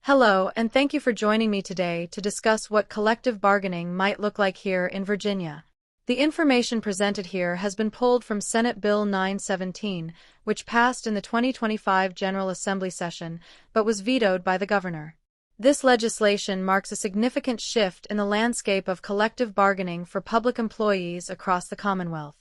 Hello, and thank you for joining me today to discuss what collective bargaining might look like here in Virginia. The information presented here has been pulled from Senate Bill 917, which passed in the 2025 General Assembly session but was vetoed by the governor. This legislation marks a significant shift in the landscape of collective bargaining for public employees across the Commonwealth.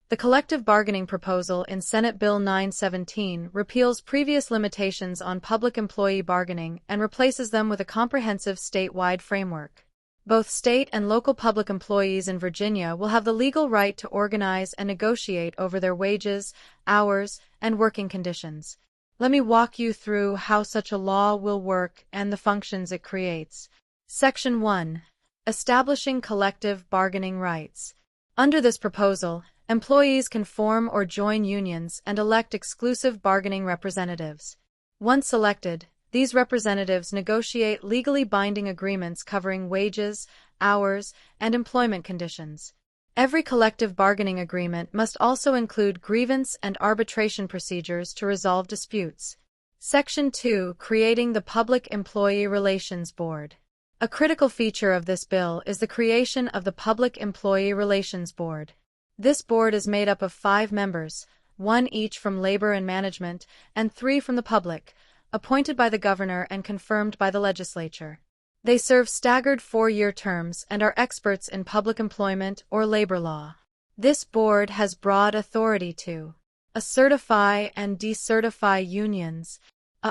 The collective bargaining proposal in Senate Bill 917 repeals previous limitations on public employee bargaining and replaces them with a comprehensive statewide framework. Both state and local public employees in Virginia will have the legal right to organize and negotiate over their wages, hours, and working conditions. Let me walk you through how such a law will work and the functions it creates. Section 1. Establishing collective bargaining rights. Under this proposal, employees can form or join unions and elect exclusive bargaining representatives. Once elected, these representatives negotiate legally binding agreements covering wages, hours, and employment conditions. Every collective bargaining agreement must also include grievance and arbitration procedures to resolve disputes. Section 2. Creating the Public Employee Relations Board. A critical feature of this bill is the creation of the Public Employee Relations Board. This board is made up of 5 members, 1 each from labor and management, and 3 from the public, appointed by the governor and confirmed by the legislature. They serve staggered 4-year terms and are experts in public employment or labor law. This board has broad authority to certify and decertify unions,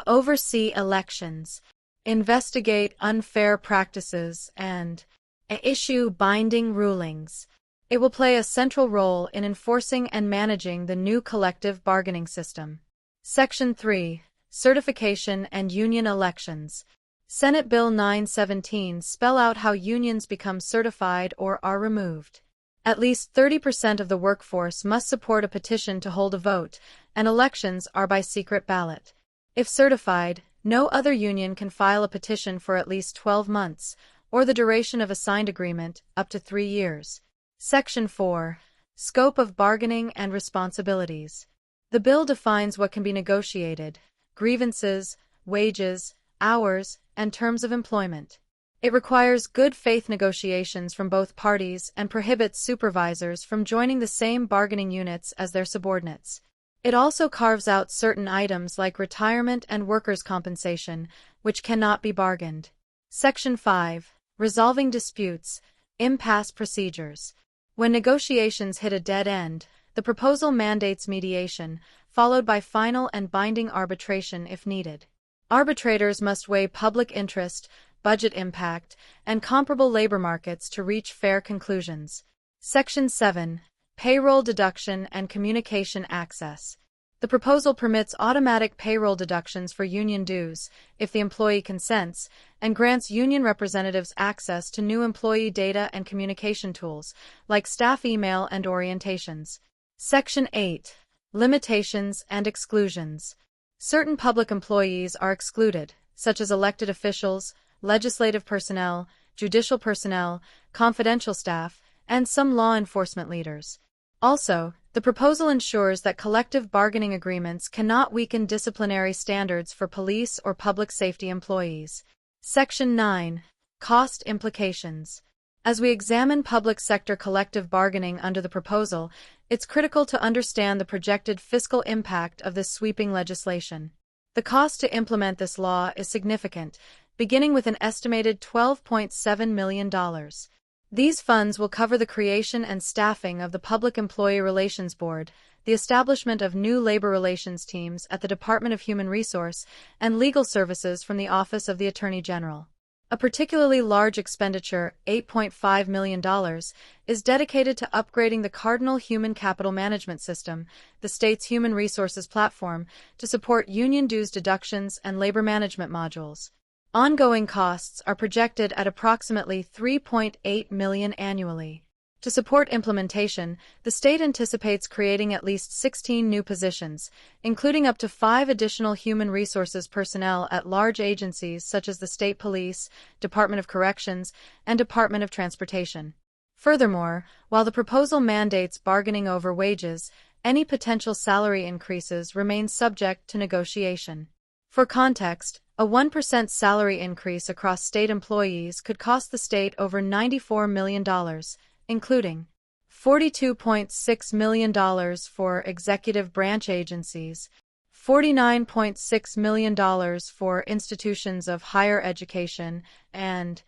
oversee elections, investigate unfair practices, and issue binding rulings. It will play a central role in enforcing and managing the new collective bargaining system. Section 3. Certification and Union Elections. Senate Bill 917 spell out how unions become certified or are removed. At least 30% of the workforce must support a petition to hold a vote, and elections are by secret ballot. If certified, no other union can file a petition for at least 12 months, or the duration of a signed agreement, up to 3 years. Section 4. Scope of bargaining and responsibilities. The bill defines what can be negotiated: grievances, wages, hours, and terms of employment. It requires good faith negotiations from both parties and prohibits supervisors from joining the same bargaining units as their subordinates. It also carves out certain items like retirement and workers' compensation, which cannot be bargained. Section 5. Resolving disputes, impasse procedures. When negotiations hit a dead end, the proposal mandates mediation, followed by final and binding arbitration if needed. Arbitrators must weigh public interest, budget impact, and comparable labor markets to reach fair conclusions. Section 7. Payroll deduction and communication access. The proposal permits automatic payroll deductions for union dues, if the employee consents, and grants union representatives access to new employee data and communication tools, like staff email and orientations. Section 8. Limitations and exclusions. Certain public employees are excluded, such as elected officials, legislative personnel, judicial personnel, confidential staff, and some law enforcement leaders. Also, the proposal ensures that collective bargaining agreements cannot weaken disciplinary standards for police or public safety employees. Section 9. Cost implications. As we examine public sector collective bargaining under the proposal, it's critical to understand the projected fiscal impact of this sweeping legislation. The cost to implement this law is significant, beginning with an estimated $12.7 million. These funds will cover the creation and staffing of the Public Employee Relations Board, the establishment of new labor relations teams at the Department of Human Resource, and legal services from the Office of the Attorney General. A particularly large expenditure, $8.5 million, is dedicated to upgrading the Cardinal Human Capital Management System, the state's human resources platform, to support union dues deductions and labor management modules. Ongoing costs are projected at approximately $3.8 million annually. To support implementation, the state anticipates creating at least 16 new positions, including up to 5 additional human resources personnel at large agencies such as the State Police, Department of Corrections, and Department of Transportation. Furthermore, while the proposal mandates bargaining over wages, any potential salary increases remain subject to negotiation. For context, A 1% salary increase across state employees could cost the state over $94 million, including $42.6 million for executive branch agencies, $49.6 million for institutions of higher education, and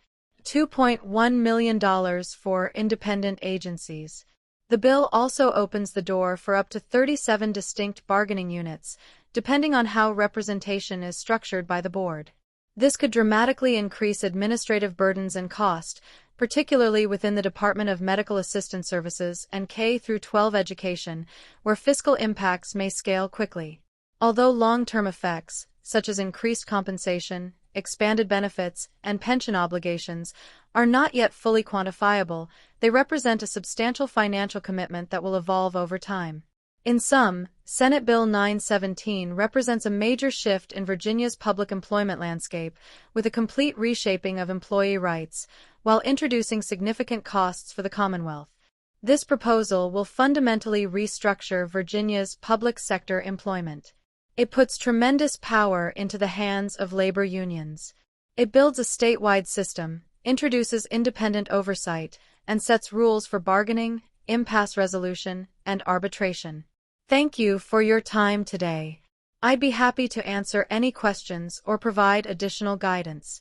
$2.1 million for independent agencies. The bill also opens the door for up to 37 distinct bargaining units, depending on how representation is structured by the board. This could dramatically increase administrative burdens and cost, particularly within the Department of Medical Assistance Services and K-12 education, where fiscal impacts may scale quickly. Although long-term effects, such as increased compensation, expanded benefits, and pension obligations, are not yet fully quantifiable, they represent a substantial financial commitment that will evolve over time. In sum, Senate Bill 917 represents a major shift in Virginia's public employment landscape, with a complete reshaping of employee rights, while introducing significant costs for the Commonwealth. This proposal will fundamentally restructure Virginia's public sector employment. It puts tremendous power into the hands of labor unions. It builds a statewide system, introduces independent oversight, and sets rules for bargaining, impasse resolution, and arbitration. Thank you for your time today. I'd be happy to answer any questions or provide additional guidance.